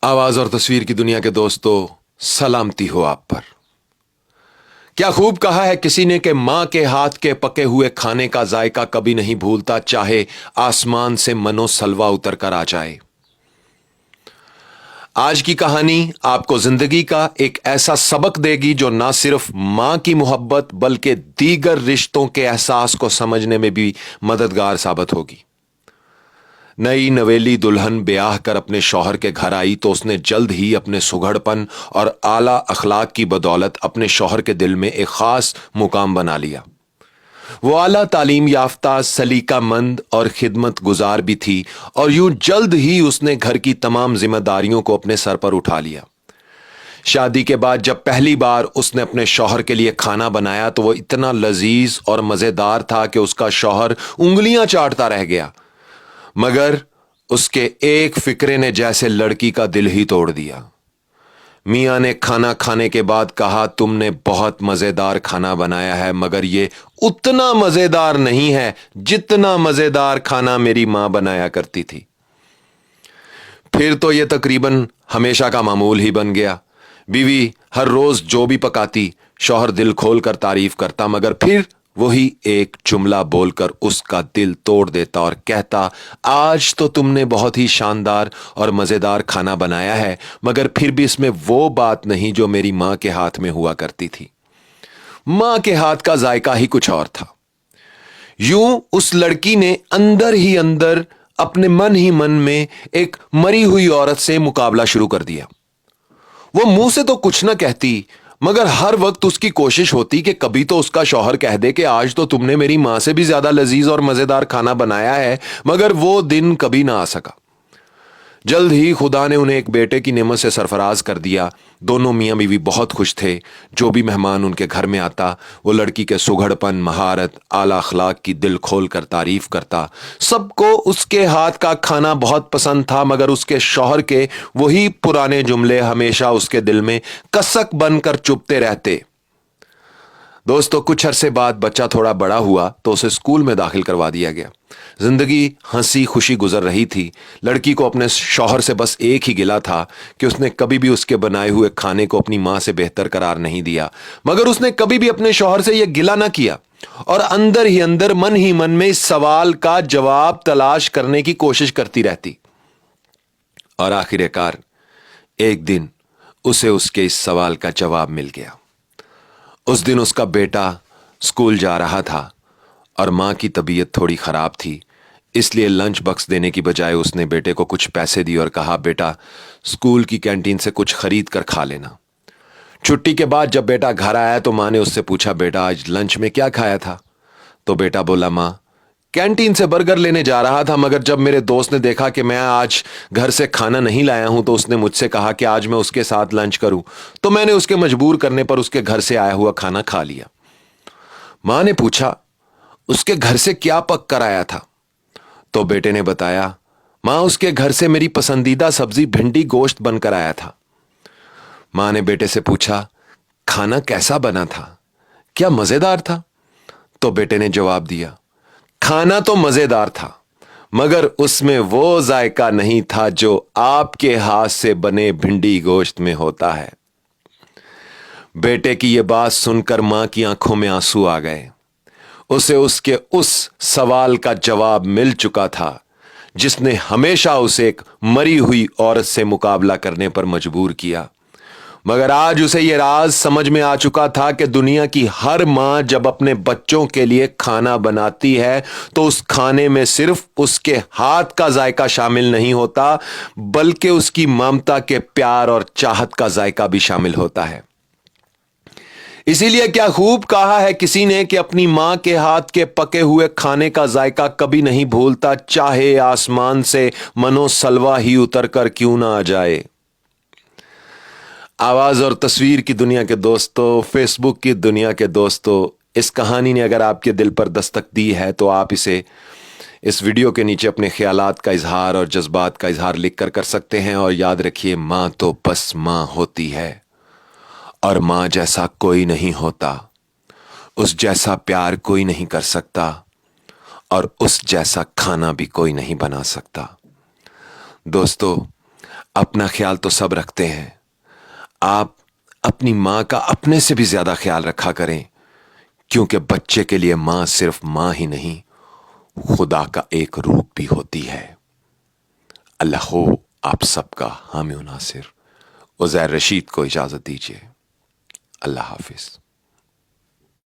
आवाज और तस्वीर की दुनिया के दोस्तों, सलामती हो आप पर। क्या खूब कहा है किसी ने कि मां के हाथ के पके हुए खाने का जायका कभी नहीं भूलता, चाहे आसमान से मनो सलवा उतर कर आ जाए। आज की कहानी आपको जिंदगी का एक ऐसा सबक देगी जो ना सिर्फ मां की मोहब्बत बल्कि दीगर रिश्तों के एहसास को समझने में भी मददगार साबित होगी। नई नवेली दुल्हन ब्याह कर अपने शौहर के घर आई तो उसने जल्द ही अपने सुघड़पन और आला अखलाक की बदौलत अपने शौहर के दिल में एक खास मुकाम बना लिया। वो आला तालीम याफ्ता, सलीकामंद और खिदमत गुजार भी थी और यूं जल्द ही उसने घर की तमाम जिम्मेदारियों को अपने सर पर उठा लिया। शादी के बाद जब पहली बार उसने अपने शौहर के लिए खाना बनाया तो वो इतना लजीज और मजेदार था कि उसका शौहर उंगलियां चाटता रह गया। मगर उसके एक फिक्रे ने जैसे लड़की का दिल ही तोड़ दिया। मियां ने खाना खाने के बाद कहा, तुमने बहुत मजेदार खाना बनाया है, मगर ये उतना मजेदार नहीं है जितना मजेदार खाना मेरी मां बनाया करती थी। फिर तो यह तकरीबन हमेशा का मामूल ही बन गया। बीवी हर रोज जो भी पकाती, शौहर दिल खोल कर तारीफ करता, मगर फिर वही एक जुमला बोलकर उसका दिल तोड़ देता और कहता, आज तो तुमने बहुत ही शानदार और मजेदार खाना बनाया है, मगर फिर भी इसमें वो बात नहीं जो मेरी मां के हाथ में हुआ करती थी। मां के हाथ का जायका ही कुछ और था। यूं उस लड़की ने अंदर ही अंदर अपने मन ही मन में एक मरी हुई औरत से मुकाबला शुरू कर दिया। वो मुंह से तो कुछ ना कहती, मगर हर वक्त उसकी कोशिश होती कि कभी तो उसका शौहर कह दे कि आज तो तुमने मेरी मां से भी ज्यादा लजीज और मजेदार खाना बनाया है, मगर वो दिन कभी ना आ सका। जल्द ही खुदा ने उन्हें एक बेटे की नेमत से सरफराज कर दिया। दोनों मियां बीवी बहुत खुश थे। जो भी मेहमान उनके घर में आता, वो लड़की के सुघड़पन, महारत, आला अखलाक की दिल खोल कर तारीफ करता। सबको उसके हाथ का खाना बहुत पसंद था, मगर उसके शौहर के वही पुराने जुमले हमेशा उसके दिल में कसक बनकर चुभते रहते। दोस्तों, कुछ अरसे बाद बच्चा थोड़ा बड़ा हुआ तो उसे स्कूल में दाखिल करवा दिया गया। जिंदगी हंसी खुशी गुजर रही थी। लड़की को अपने शौहर से बस एक ही गिला था कि उसने कभी भी उसके बनाए हुए खाने को अपनी मां से बेहतर करार नहीं दिया, मगर उसने कभी भी अपने शौहर से यह गिला ना किया और अंदर ही अंदर मन ही मन में इस सवाल का जवाब तलाश करने की कोशिश करती रहती। और आखिरकार एक दिन उसे उसके इस सवाल का जवाब मिल गया। उस दिन उसका बेटा स्कूल जा रहा था और मां की तबीयत थोड़ी खराब थी, इसलिए लंच बॉक्स देने की बजाय उसने बेटे को कुछ पैसे दिए और कहा, बेटा स्कूल की कैंटीन से कुछ खरीद कर खा लेना। छुट्टी के बाद जब बेटा घर आया तो मां ने उससे पूछा, बेटा आज लंच में क्या खाया था? तो बेटा बोला, मां कैंटीन से बर्गर लेने जा रहा था, मगर जब मेरे दोस्त ने देखा कि मैं आज घर से खाना नहीं लाया हूं तो उसने मुझसे कहा कि आज मैं उसके साथ लंच करूं, तो मैंने उसके मजबूर करने पर उसके घर से आया हुआ खाना खा लिया। मां ने पूछा, उसके घर से क्या पक कर आया था? तो बेटे ने बताया, मां उसके घर से मेरी पसंदीदा सब्जी भिंडी गोश्त बनकर आया था। मां ने बेटे से पूछा, खाना कैसा बना था? क्या मजेदार था? तो बेटे ने जवाब दिया, खाना तो मजेदार था, मगर उसमें वो जायका नहीं था जो आपके हाथ से बने भिंडी गोश्त में होता है। बेटे की यह बात सुनकर मां की आंखों में आंसू आ गए। उसे उसके उस सवाल का जवाब मिल चुका था जिसने हमेशा उसे एक मरी हुई औरत से मुकाबला करने पर मजबूर किया। मगर आज उसे यह राज समझ में आ चुका था कि दुनिया की हर मां जब अपने बच्चों के लिए खाना बनाती है तो उस खाने में सिर्फ उसके हाथ का जायका शामिल नहीं होता, बल्कि उसकी ममता के प्यार और चाहत का जायका भी शामिल होता है। इसीलिए क्या खूब कहा है किसी ने कि अपनी मां के हाथ के पके हुए खाने का जायका कभी नहीं भूलता, चाहे आसमान से मनो सलवा ही उतर कर क्यों ना आ जाए। आवाज और तस्वीर की दुनिया के दोस्तों, फेसबुक की दुनिया के दोस्तों, इस कहानी ने अगर आपके दिल पर दस्तक दी है तो आप इसे इस वीडियो के नीचे अपने ख्यालात का इजहार और जज्बात का इजहार लिख कर सकते हैं। और याद रखिए, मां तो बस मां होती है और मां जैसा कोई नहीं होता, उस जैसा प्यार कोई नहीं कर सकता और उस जैसा खाना भी कोई नहीं बना सकता। दोस्तों, اپنا خیال تو سب رکھتے ہیں، آپ اپنی ماں کا اپنے سے بھی زیادہ خیال رکھا کریں، کیونکہ بچے کے لیے ماں صرف ماں ہی نہیں، خدا کا ایک روپ بھی ہوتی ہے۔ اللہ ہو آپ سب کا حامی و ناصر۔ عزیر رشید کو اجازت دیجیے۔ اللہ حافظ۔